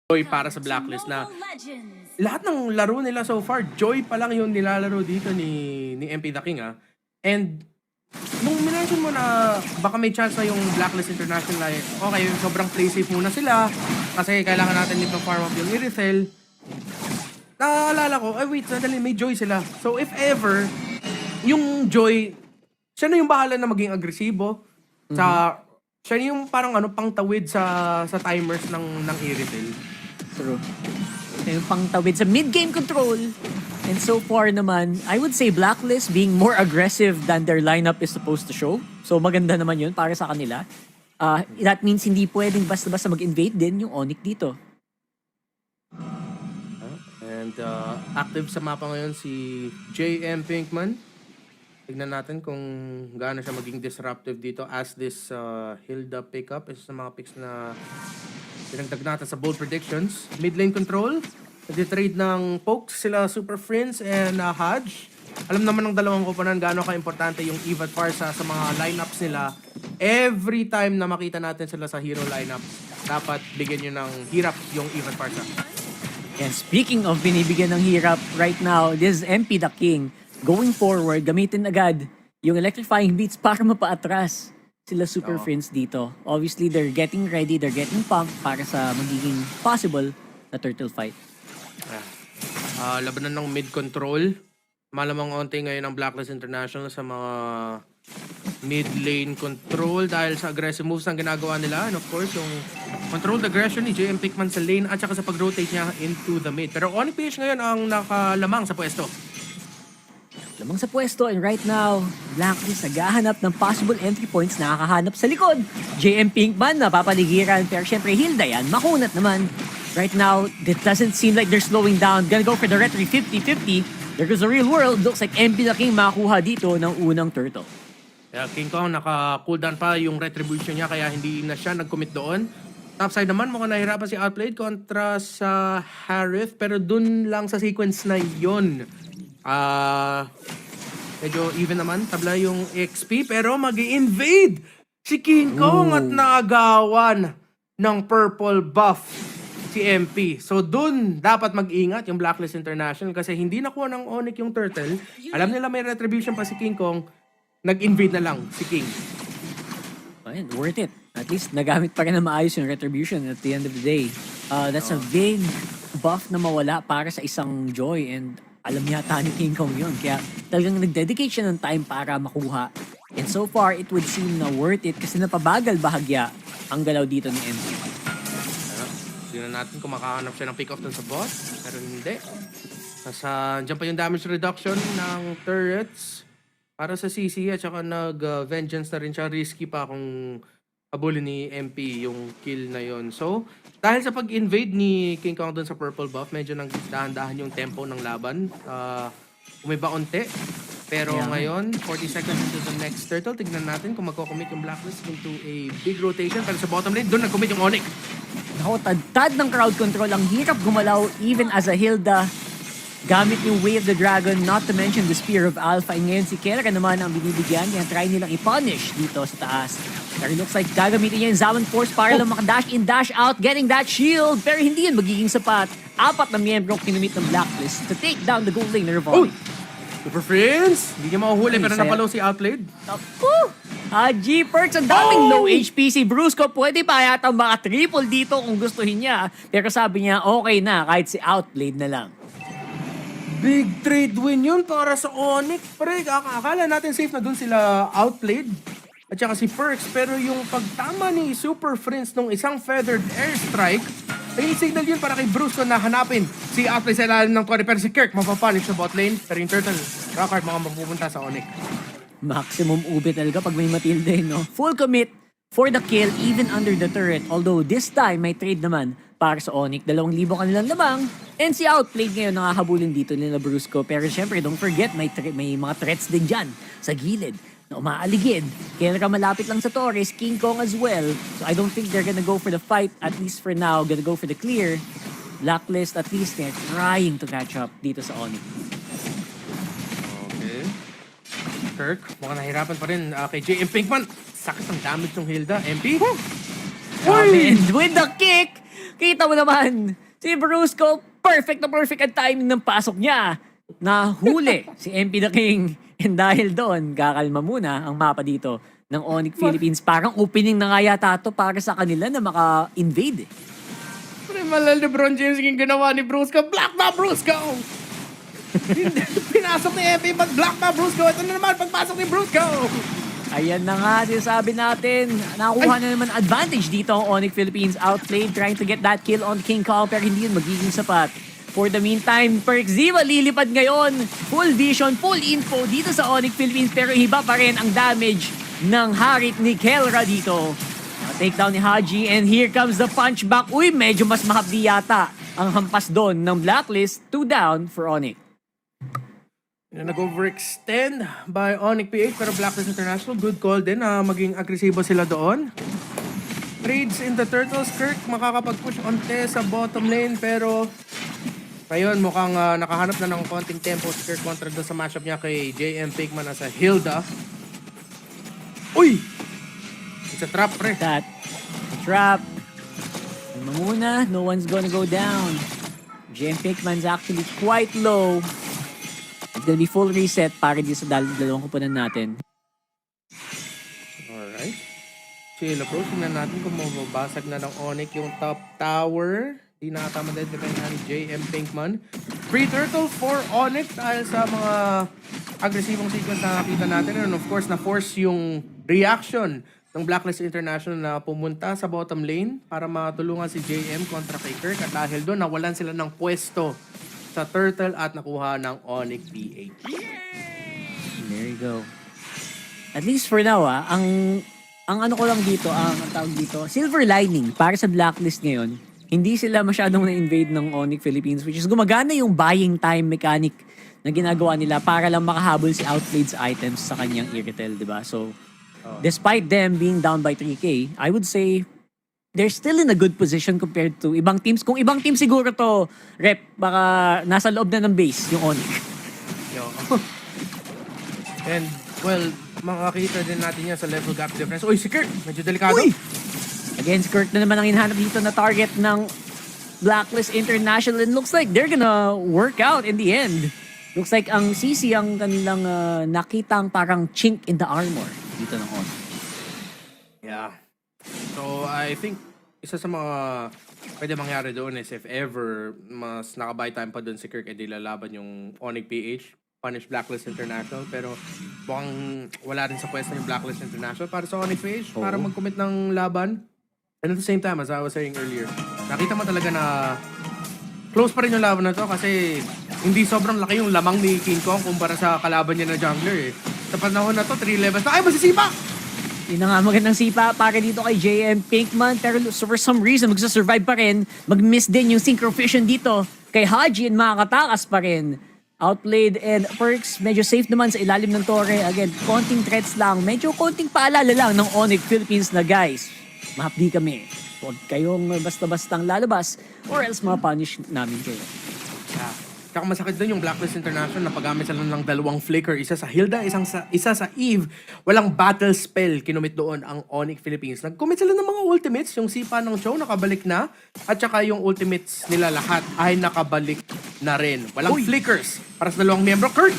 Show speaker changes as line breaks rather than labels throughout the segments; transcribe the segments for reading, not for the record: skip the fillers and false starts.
Joy para sa Blacklist na lahat ng laro nila so far, Joy pa lang yung nilalaro dito ni MP The King And nung minention mo na baka may chance na yung Blacklist International ay okay, sobrang play safe muna sila kasi kailangan natin dito farm up yung Irithel. Naalala ko, ay wait, sandali, may Joy sila. So if ever, yung Joy, siya na yung bahala na maging agresibo. Siya na yung parang pangtawid sa timers ng Irithel.
True. Yung pangtawid sa mid-game control. And so far naman, I would say Blacklist being more aggressive than their lineup is supposed to show. So maganda naman yun para sa kanila. That means hindi pwedeng basta-basta mag-invade din yung Onyx dito.
And active sa mapa ngayon si JM Pinkman. Tignan natin kung gaano siya maging disruptive dito as this Hilda pickup. Isa sa mga picks na pinagdag natin sa bold predictions. Mid lane control. Nag-trade ng pokes sila Super Friends and Hodge. Alam naman ng dalawang koponan gaano ka-importante yung Eve at Parsa sa mga lineups nila. Every time na makita natin sila sa hero lineup, dapat bigyan nyo ng hirap yung Eve at Parsa.
And speaking of binibigyan ng hirap right now, this is MP The King. Going forward, gamitin agad yung electrifying beats para mapaatras sila Super Friends dito. Obviously, they're getting ready, they're getting pumped para sa magiging possible na turtle fight.
Labanan ng mid-control. Malamang onti ngayon ang Blacklist International sa mga mid-lane control dahil sa aggressive moves na ginagawa nila. And of course, yung controlled aggression ni JM Pinkman sa lane at saka sa pag-rotate niya into the mid. Pero Onyx PH ngayon ang nakalamang sa pwesto.
Lamang sa pwesto, and right now, Blacklist naghahanap ng possible entry points, nakakahanap sa likod. JM Pinkman napapaligiran, pero syempre Hilda yan, makunat naman. Right now, it doesn't seem like they're slowing down. Gonna go for the retry 50-50. There goes the real world. Looks like MP The King makakuha dito ng unang turtle.
Kaya King Kong naka-cooldown pa yung retribution niya kaya hindi na siya nag-commit doon. Topside naman, mukhang nahirapan si Outplayed kontra sa Harith, pero dun lang sa sequence na yon. Medyo even naman, tabla yung XP, pero mag-i-invade si King Kong at naagawan ng purple buff si MP. So dun dapat mag-ingat yung Blacklist International kasi hindi nakuha ng Onyx yung turtle. Alam nila may retribution pa si King Kong, nag-invade na lang si King.
Ayun, worth it. At least nagamit pa rin na maayos yung retribution at the end of the day. That's a big buff na mawala para sa isang Joy, and alam yata ni King Kong yun. Kaya talagang nag-dedicate siya ng time para makuha. And so far, it would seem na worth it kasi napabagal bahagya ang galaw dito ni MP.
Tingnan natin kung makahanap siya ng pick-off dun sa bot. Pero hindi. Diyan pa yung damage reduction ng turrets para sa CC at saka nag-vengeance na rin siya. Risky pa kung habulin ni MP yung kill na yon. So, dahil sa pag-invade ni King Kong dun sa purple buff, medyo nang dahan-dahan yung tempo ng laban. Umiba onti. Pero ngayon, 40 seconds into the next turtle. Tignan natin kung magko-commit yung Blacklist into a big rotation. Pero sa bottom lane, doon nag-commit yung Onyx.
Naku, tad ng crowd control. Ang hirap gumalaw even as a Hilda. Gamit yung Way of the Dragon, not to mention the Spear of Alpha. And ngayon si Kera naman ang binibigyan. Yan, try nilang i-punish dito sa taas. Pero it looks like gagamitin niya yung Zaman Force para lang maka-dash in, dash out, getting that shield. Pero hindi yun magiging sapat. 4 na miyembro kinumit ng Blacklist to take down the gold lane na Revolve.
Super Friends! Hindi niya mahuhuli pero
saya.
napalaw si Outplayed.
G-Perks, ang daming low HP si Brusco. Pwede pa yata maka-triple dito kung gustuhin niya. Pero sabi niya, okay na kahit si Outplayed na lang.
Big trade win yun para sa Onyx. Pre, akala natin safe na dun sila Outplayed at saka si Perks. Pero yung pagtama ni Super Friends nung isang feathered airstrike, ay signal yun para kay Brusco na hanapin si Outplayed sa ilalim ng 20. Pero si Kirk mapapunish sa bot lane. Pero yung Turtle, Rockard mapupunta sa Onyx.
Maximum ube talaga pag may Matilde, no? Full commit for the kill even under the turret. Although this time, may trade naman para sa Onyx. 2,000 kanilang lamang. And si Outplayed ngayon nakahabulin dito nila Brusco. Pero syempre, don't forget, may mga threats din dyan sa gilid na umaaligid. Kaya malapit lang sa Torres, King Kong as well. So I don't think they're gonna go for the fight, at least for now. Gonna go for the clear. Blacklist, at least they're trying to catch up dito sa Onyx.
Okay. Kirk, mukhang nahirapan pa rin kay JM Pinkman. Sakit ang damage ng Hilda. MP?
And with the kick, Kita mo naman, si Brusco, perfect na perfect ang timing ng pasok niya. Nahuli si MP the King. And dahil doon, kakalma muna ang mapa dito ng Onyx Philippines. Parang opening na nga yata to para sa kanila na maka-invade.
Pre, malal LeBron James yung ginawa ni Brusco. Black na Brusco! Pinasok ni MP, but black na Brusco. Ito na naman, pagpasok ni Brusco!
Ayan na nga, sinasabi natin. Nakuha na naman advantage dito ang Onyx Philippines. Outplayed, trying to get that kill on King Kong, pero hindi yun magiging sapat. For the meantime, Perkziva lilipad ngayon. Full vision, full info dito sa Onyx Philippines, pero iba pa rin ang damage ng Harit ni Kelra dito. Takedown ni Haji, and here comes the punchback. Uy, medyo mas mahapdi yata ang hampas doon ng Blacklist. 2 down for Onyx.
Nag-overextend by Onyx PH, pero Blacklist International, good call din na maging agresibo sila doon. Trades in the Turtles, Kirk makakapag-push onte sa bottom lane, pero ngayon mukhang nakahanap na ng konting tempo si Kirk kontra doon sa matchup niya kay JM Pigman as a Hilda. Uy! It's a trap, pre.
That trap. Muna, no one's gonna go down. JM Pickman's actually quite low. It's gonna be full reset para di sa dalawang kupunan natin.
Alright. Chill approach. Tingnan natin kung mababasag na ng Onyx yung top tower. Di nakatama din kanya ni JM Pinkman. Free turtle for Onyx dahil sa mga agresibong sequence na nakita natin. And of course, na-force yung reaction ng Blacklist International na pumunta sa bottom lane para matulungan si JM kontra kay Kirk. At dahil doon, nawalan sila ng pwesto sa turtle at nakuha ng Onyx PH.
There you go. At least for now, ang ano ko lang dito, ang tawag dito, silver lining para sa Blacklist ngayon, hindi sila masyadong na-invade ng Onyx Philippines, which is gumagana yung buying time mechanic na ginagawa nila para lang makahabol si Outplayed's items sa kanyang Iritel, di ba? So, despite them being down by 3K, I would say they're still in a good position compared to ibang teams. Kung ibang team siguro to, Rep, baka nasa loob na ng base yung Onyx.
Yo. And, well, makakita din natin yan sa level gap difference. Uy, si Kirk! Medyo delikado.
Uy! Against Kirk na naman ang hinahanap dito na target ng Blacklist International, and looks like they're gonna work out in the end. Looks like ang CC ang kanilang nakitang parang chink in the armor dito ng Onyx.
Yeah. So, I think isa sa mga pwede mangyari doon is if ever mas nakabuy time pa doon si Kirk, edi lalaban yung Onyx PH, punish Blacklist International. Pero mukhang wala rin sa pwesto yung Blacklist International para sa Onyx PH para mag-commit ng laban. And at the same time, as I was saying earlier, nakita mo talaga na close pa rin yung laban na to kasi hindi sobrang laki yung lamang ni King Kong kumpara sa kalaban niya na jungler eh. Sa panahon na to, 3 levels na, ay masisipa!
Yun na nga magandang sipa para dito kay JM Pinkman, pero for some reason magsasurvive pa rin. Mag-miss din yung Synchrovision dito kay Haji and makakatakas pa rin. Outplayed and Perks, medyo safe naman sa ilalim ng torre. Again, konting threats lang, medyo konting paalala lang ng Onyx Philippines na guys, mahapdi kami. Huwag kayong basta-bastang lalabas or else mapunish namin kayo.
Yeah. Tsaka masakit doon yung Blacklist International na paggamit sila ng dalawang flicker. Isa sa Hilda, isa sa Eve. Walang battle spell kinumit doon ang Onyx Philippines. Nag-commit sila ng mga ultimates. Yung sipa ng show nakabalik na. At tsaka yung ultimates nila lahat ay nakabalik na rin. Walang flickers para sa dalawang miyembro. Kirk!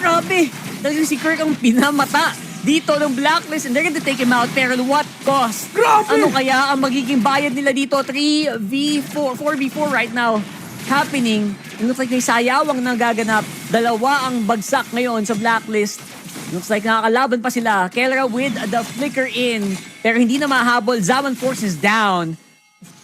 Grabe! Talagang si Kirk ang pinamata dito ng Blacklist and they're gonna take him out, pero what cost?
Grabe!
Ano kaya ang magiging bayad nila dito? 3v4, 4v4 right now happening. It looks like may sayawang nagaganap. Dalawa ang bagsak ngayon sa Blacklist. Looks like nakakalaban pa sila. Kelra with the flicker in, pero hindi na mahabol. Zaman Force is down.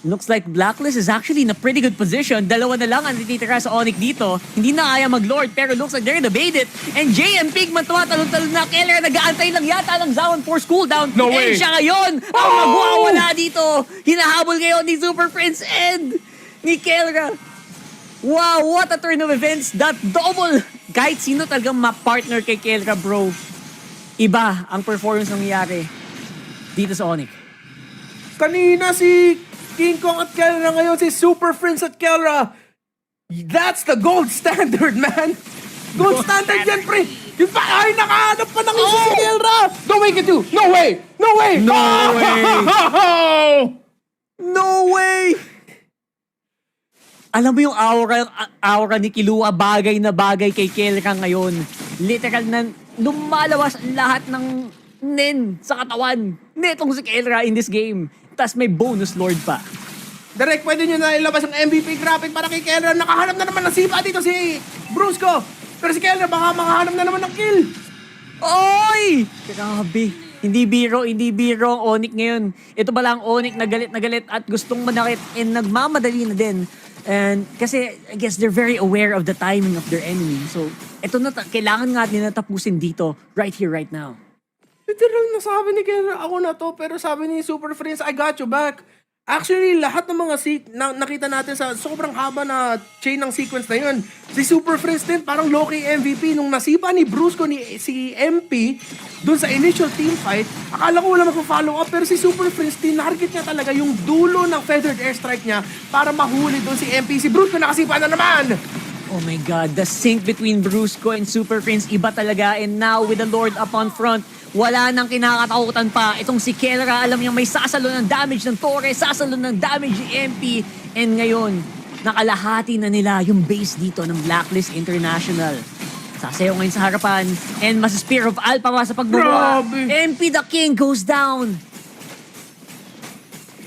Looks like Blacklist is actually in a pretty good position. Dalawa na lang ang natitira sa Onyx dito. Hindi na kaya mag-lord, pero looks like they're gonna bait it. And JM Pigman tumatalon-talon na. Kelra nag-aantay lang yata ng Zaman Force cooldown.
No
and
way!
siya ngayon ang magwawala dito. Hinahabol ngayon ni Super Prince and ni Kelra. Wow, what a turn of events. That double. Kahit sino talagang ma-partner kay Kelra, bro. Iba ang performance nangyayari dito sa Onyx.
Kanina si King Kong at Kelra, ngayon si Super Prince at Kelra. That's the gold standard, man. Gold standard yan, pre. Yung pa, ay, nakahanap pa ng isa si Kelra. Don't make it two. No way. No way.
No way.
way.
No way! Alam mo yung aura ni Killua, bagay na bagay kay Kelra ngayon. Literal na lumalawas ang lahat ng nen sa katawan netong si Kelra in this game. Tapos may bonus lord pa.
Direk, pwede nyo na ilabas ang MVP graphic para kay Kelra. Nakahanap na naman ng sipa dito si Brusco. Pero si Kelra baka makahanap na naman ng kill.
Oy! Grabe. Hindi biro ang Onyx ngayon. Ito ba lang Onyx na galit at gustong manakit and nagmamadali na din. And kasi I guess they're very aware of the timing of their enemy. So ito na, kailangan nga nila tapusin dito, right here, right now.
Literal na sabi ni Kelra, ako na to. Pero sabi ni Super Friends, I got you back. Actually, lahat ng mga nakita natin sa sobrang haba na chain ng sequence na yun. Si Super Friends din, parang low-key MVP. Nung nasipa ni Brusco si MP dun sa initial team fight, akala ko wala magpa-follow up. Pero si Super Friends, tinarget niya talaga yung dulo ng feathered airstrike niya para mahuli dun si MP. Si Brusco nakasipa na naman!
Oh my God, the sync between Brusco and Super Prince, iba talaga. And now with the Lord up on front, wala nang kinakatakutan pa. Itong si Kelra, alam niya may sasalo ng damage ng Torres, sasalo ng damage ni MP. And ngayon, nakalahati na nila yung base dito ng Blacklist International. Sasayaw ngayon sa harapan, and mas Spear of Alpha pa sa pagbubuha.
Grabe!
MP the King goes down.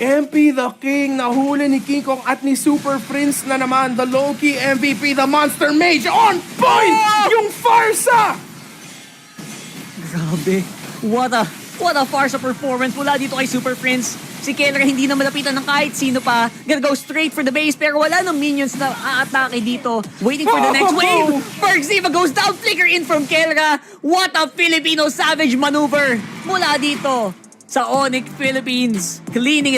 MP the King, nahuli ni King Kong at ni Super Prince na naman. The low-key MVP, the Monster Mage, on point! Yung Farsa!
Grabe. What a Farsa performance mula dito kay Super Prince. Si Kelra hindi na malapitan ng kahit sino pa. Gonna go straight for the base pero wala nang minions na aatake dito. Waiting for the next wave. Fergziva goes down. Flicker in from Kelra. What a Filipino savage maneuver mula dito sa Onyx Philippines. Cleaning it